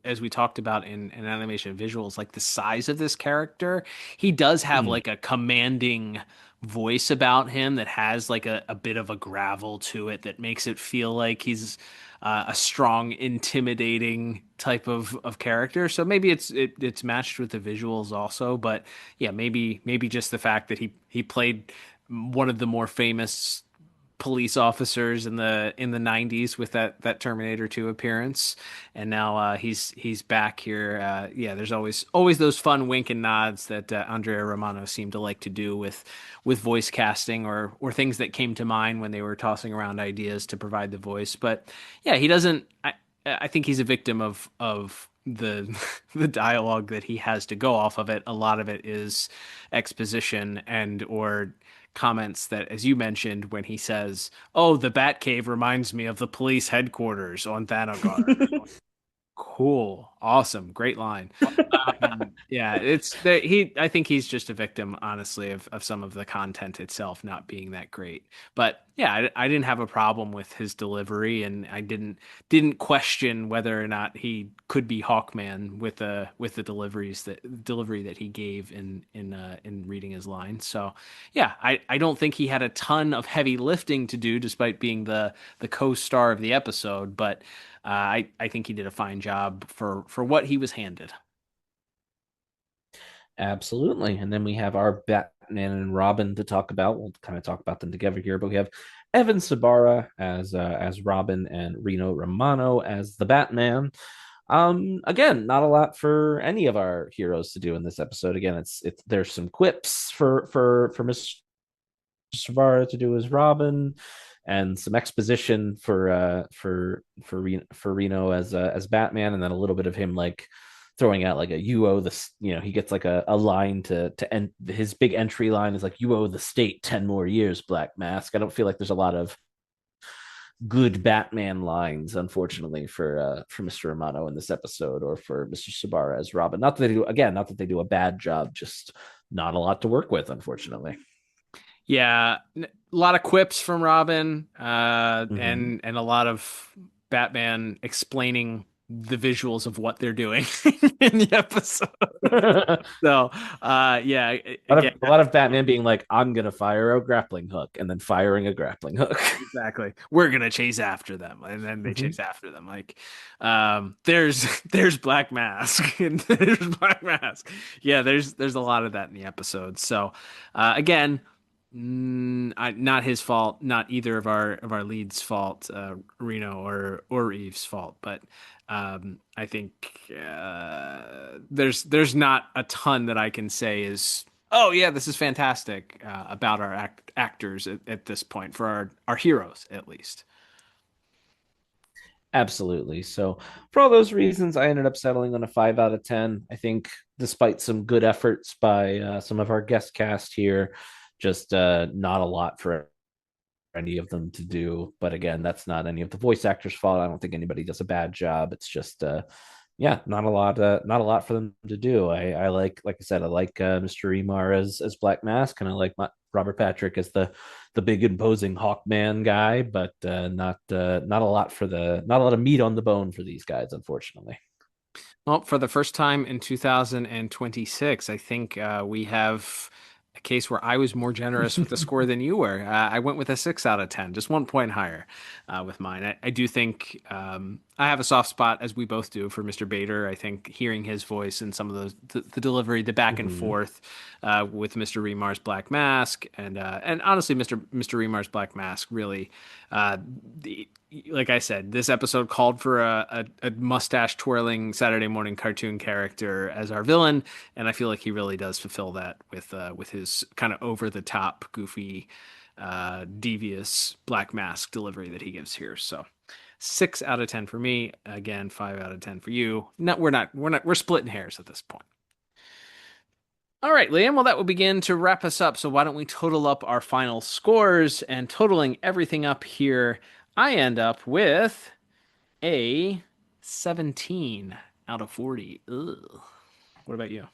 as we talked about in animation visuals, like the size of this character. He does have like a commanding voice about him that has like a bit of a gravel to it that makes it feel like he's a strong, intimidating type of character. So maybe it's matched with the visuals also. But yeah, maybe just the fact that he played one of the more famous police officers in the 90s with that Terminator 2 appearance, and now he's back here. Yeah, there's always those fun wink and nods that Andrea Romano seemed to like to do with voice casting or things that came to mind when they were tossing around ideas to provide the voice. But yeah, he doesn't. I think he's a victim of the the dialogue that he has to go off of it. A lot of it is exposition and or comments that, as you mentioned, when he says, "Oh, the Batcave reminds me of the police headquarters on Thanagar." Cool, awesome, great line. Yeah, I think he's just a victim, honestly, of some of the content itself not being that great. But yeah, I didn't have a problem with his delivery, and I didn't question whether or not he could be Hawkman with the delivery that he gave in reading his lines. So yeah, I don't think he had a ton of heavy lifting to do, despite being the co-star of the episode, but. I think he did a fine job for what he was handed. Absolutely. And then we have our Batman and Robin to talk about. We'll kind of talk about them together here, but we have Evan Sabara as Robin and Reno Romano as the Batman. Again, not a lot for any of our heroes to do in this episode. Again, it's there's some quips for Mr. Sabara to do as Robin, and some exposition for Reno as Batman, and then a little bit of him like throwing out like you owe he gets like a line to end his big entry line is like, you owe the state 10 more years, Black Mask. I don't feel like there's a lot of good Batman lines, unfortunately, for Mr. Romano in this episode, or for Mr. Sabara as Robin. Not that they do a bad job, just not a lot to work with, unfortunately. Yeah, a lot of quips from Robin, and a lot of Batman explaining the visuals of what they're doing in the episode. So, yeah, a lot of Batman being like, "I'm gonna fire a grappling hook," and then firing a grappling hook. Exactly. We're gonna chase after them, and then they chase after them. Like, there's Black Mask, and there's Black Mask. Yeah, there's a lot of that in the episode. So, again. Not his fault, not either of our leads' fault, Reno or Reeves' fault, but I think there's not a ton that I can say is, oh yeah, this is fantastic about our actors at this point, for our heroes at least. Absolutely. So for all those reasons, I ended up settling on a 5 out of 10. I think despite some good efforts by some of our guest cast here, just not a lot for any of them to do. But again, that's not any of the voice actors' fault. I don't think anybody does a bad job. It's just not a lot for them to do. I like I said, I like Mr. Remar as Black Mask, and I like Robert Patrick as the big imposing Hawkman guy, but not a lot of meat on the bone for these guys, unfortunately. Well, for the first time in 2026, I think we have a case where I was more generous with the score than you were. I went with a 6 out of 10, just 1 point higher with mine. I do think I have a soft spot, as we both do, for Mr. Bader. I think hearing his voice and some of the delivery, the back and forth with Mr. Remar's Black Mask, and honestly, Mr. Remar's Black Mask really, like I said, this episode called for a mustache twirling Saturday morning cartoon character as our villain, and I feel like he really does fulfill that with his kind of over the top, goofy, devious Black Mask delivery that he gives here. So 6 out of 10 for me. Again, 5 out of 10 for you. We're splitting hairs at this point. All right, Liam. Well, that will begin to wrap us up. So why don't we total up our final scores? And totaling everything up here, I end up with a 17 out of 40. Ugh. What about you?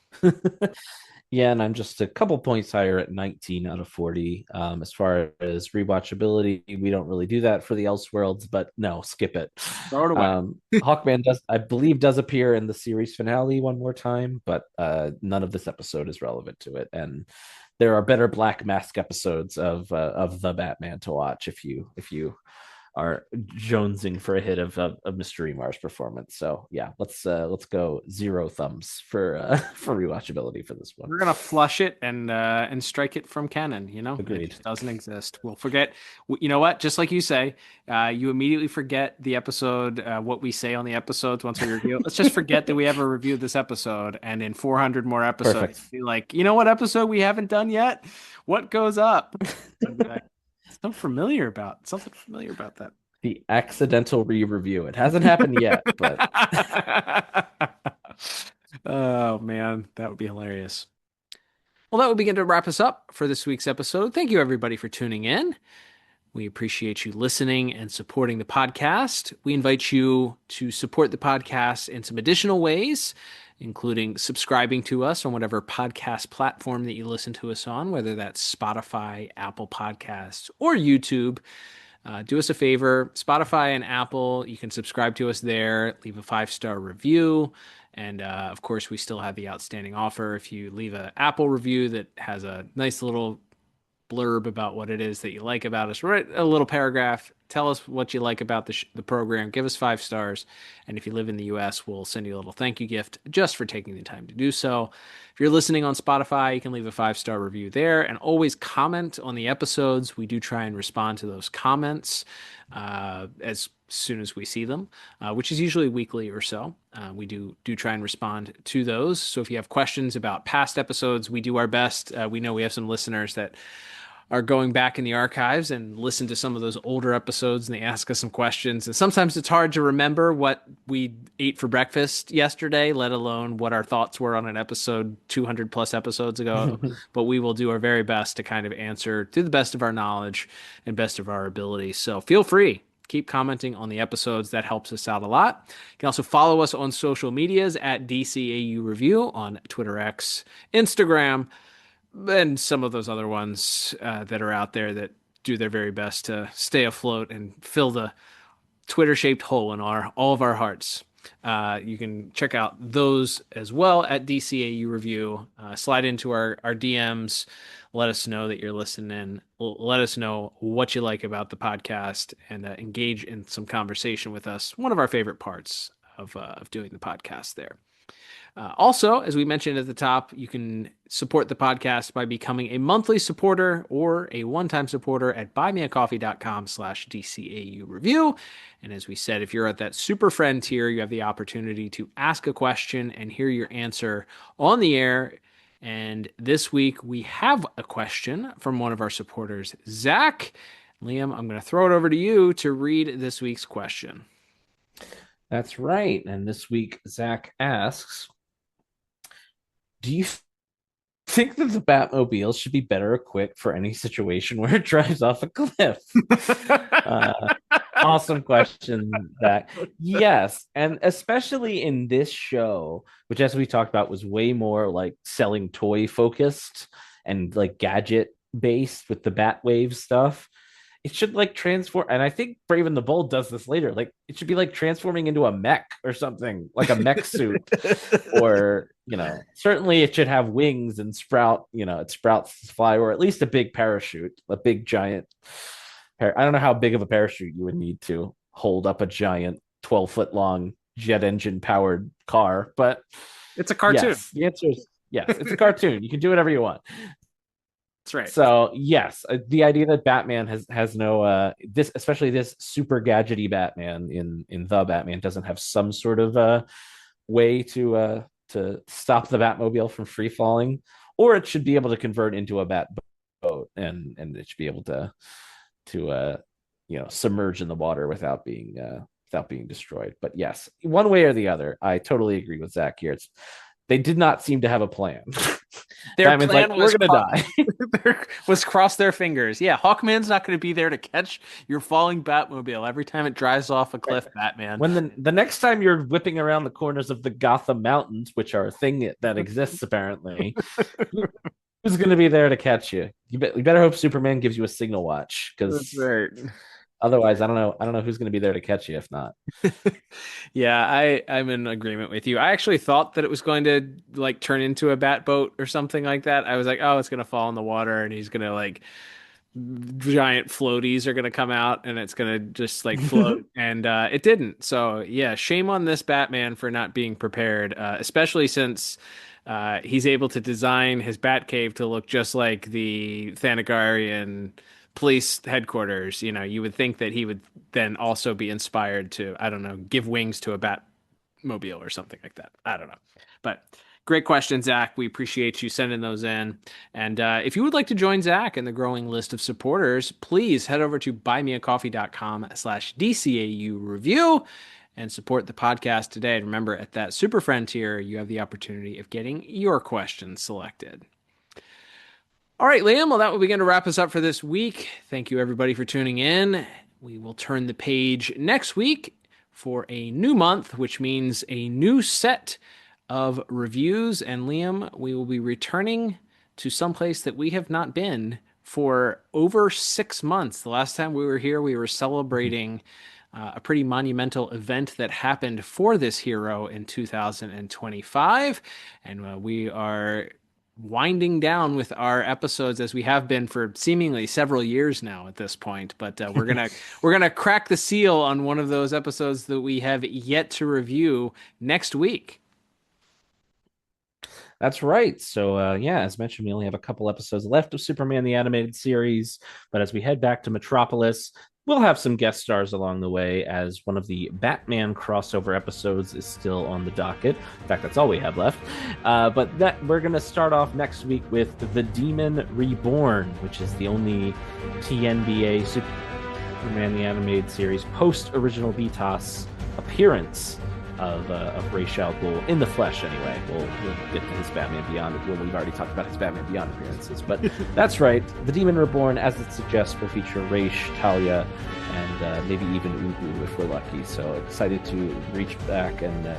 Yeah, and I'm just a couple points higher at 19 out of 40. As far as rewatchability, we don't really do that for the Elseworlds, but no, skip it. Throw it away. Hawkman does appear in the series finale one more time, but none of this episode is relevant to it. And there are better Black Mask episodes of the Batman to watch if you are jonesing for a hit of Mystery Mars performance. So yeah, let's go 0 thumbs for for rewatchability for this one. We're gonna flush it and strike it from canon. Agreed. It just doesn't exist. We'll forget. You know what? Just like you say, you immediately forget the episode, what we say on the episodes once we review it. Let's just forget that we ever reviewed this episode, and in 400 more episodes, Perfect. be like, you know what episode we haven't done yet? What goes up? Something familiar about that. The accidental re-review. It hasn't happened yet, but oh man, that would be hilarious. Well, that will begin to wrap us up for this week's episode. Thank you, everybody, for tuning in. We appreciate you listening and supporting the podcast. We invite you to support the podcast in some additional ways, including subscribing to us on whatever podcast platform that you listen to us on, whether that's Spotify, Apple Podcasts, or YouTube. Do us a favor, Spotify and Apple, you can subscribe to us there, leave a 5-star review. And of course, we still have the outstanding offer. If you leave an Apple review that has a nice little blurb about what it is that you like about us, write a little paragraph, tell us what you like about the program, give us 5 stars. And if you live in the US, we'll send you a little thank you gift just for taking the time to do so. If you're listening on Spotify, you can leave a 5-star review there, and always comment on the episodes. We do try and respond to those comments as soon as we see them, which is usually weekly or so. We do try and respond to those. So if you have questions about past episodes, we do our best. We know we have some listeners that are going back in the archives and listen to some of those older episodes, and they ask us some questions. And sometimes it's hard to remember what we ate for breakfast yesterday, let alone what our thoughts were on an episode 200 plus episodes ago. But we will do our very best to kind of answer to the best of our knowledge and best of our ability. So feel free. Keep commenting on the episodes. That helps us out a lot. You can also follow us on social medias at DCAU Review on Twitter X, Instagram, and some of those other ones that are out there that do their very best to stay afloat and fill the Twitter-shaped hole in all of our hearts. You can check out those as well at DCAU Review. Slide into our DMs. Let us know that you're listening. Let us know what you like about the podcast, and engage in some conversation with us. One of our favorite parts of doing the podcast there. Also, as we mentioned at the top, you can support the podcast by becoming a monthly supporter or a one-time supporter at buymeacoffee.com/DCAU Review. And as we said, if you're at that super friend tier, you have the opportunity to ask a question and hear your answer on the air. And this week we have a question from one of our supporters, Zach. Liam, I'm going to throw it over to you to read this week's question. That's right. And this week, Zach asks, do you think that the Batmobile should be better equipped for any situation where it drives off a cliff? Awesome question, Zach. Yes, and especially in this show, which, as we talked about, was way more like selling toy focused and like gadget based with the Batwave stuff. It should like transform, and I think Brave and the Bold does this later. Like it should be like transforming into a mech or something, like a mech suit, or certainly it should have wings and it sprouts to fly, or at least a big parachute, a big giant. I don't know how big of a parachute you would need to hold up a giant 12-foot long jet engine powered car, but it's a cartoon. Yes, the answer is yes. It's a cartoon. You can do whatever you want. That's right. So yes, the idea that Batman has no this, especially this super gadgety Batman in the Batman, doesn't have some sort of way to stop the Batmobile from free falling, or it should be able to convert into a bat boat, and it should be able to submerge in the water without being destroyed. But yes, one way or the other, I totally agree with Zach here. They did not seem to have a plan. Their plan like, we're gonna die. Was cross their fingers. Yeah, Hawkman's not going to be there to catch your falling Batmobile every time it drives off a cliff, Batman. When the next time you're whipping around the corners of the Gotham Mountains, which are a thing that exists apparently, who's going to be there to catch you? You better hope Superman gives you a signal watch, because right. Otherwise, I don't know who's going to be there to catch you if not. Yeah, I'm in agreement with you. I actually thought that it was going to like turn into a bat boat or something like that. I was like, oh, it's going to fall in the water and he's going to like giant floaties are going to come out and it's going to just like float. And it didn't. So yeah, shame on this Batman for not being prepared, especially since he's able to design his Batcave to look just like the Thanagarian police headquarters. You know, you would think that he would then also be inspired to, I don't know, give wings to a Batmobile or something like that. I don't know. But great question, Zach. We appreciate you sending those in. And if you would like to join Zach in the growing list of supporters, please head over to buymeacoffee.com/DCAU review and support the podcast today. And remember, at that Super Friend tier, you have the opportunity of getting your questions selected. All right, Liam, well, that will begin to wrap us up for this week. Thank you, everybody, for tuning in. We will turn the page next week for a new month, which means a new set of reviews. And Liam, we will be returning to someplace that we have not been for over 6 months. The last time we were here, we were celebrating a pretty monumental event that happened for this hero in 2025. And we are winding down with our episodes as we have been for seemingly several years now at this point, but we're gonna crack the seal on one of those episodes that we have yet to review next week. That's right. So yeah, as mentioned, we only have a couple episodes left of Superman the Animated Series, but as we head back to Metropolis, we'll have some guest stars along the way, as one of the Batman crossover episodes is still on the docket. In fact, that's all we have left. But that we're going to start off next week with The Demon Reborn, which is the only TNBA Superman the Animated Series post-original BTOS appearance of Ra's al Ghul in the flesh. Anyway, we'll get to his Batman Beyond. Well, we've already talked about his Batman Beyond appearances, but that's right. The Demon Reborn, as it suggests, will feature Ra's, Talia, and maybe even Ubu if we're lucky. So excited to reach back and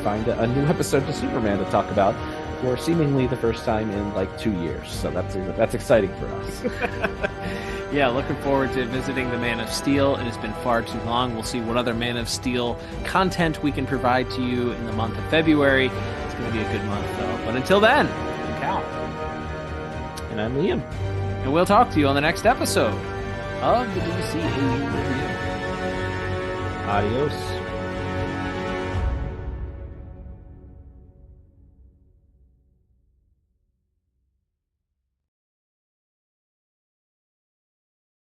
find a new episode to Superman to talk about for seemingly the first time in like 2 years. So that's exciting for us. Yeah, looking forward to visiting the Man of Steel. It has been far too long. We'll see what other Man of Steel content we can provide to you in the month of February. It's going to be a good month, though. But until then, I'm Cal. And I'm Liam. And we'll talk to you on the next episode of the DCAU Review. Adios.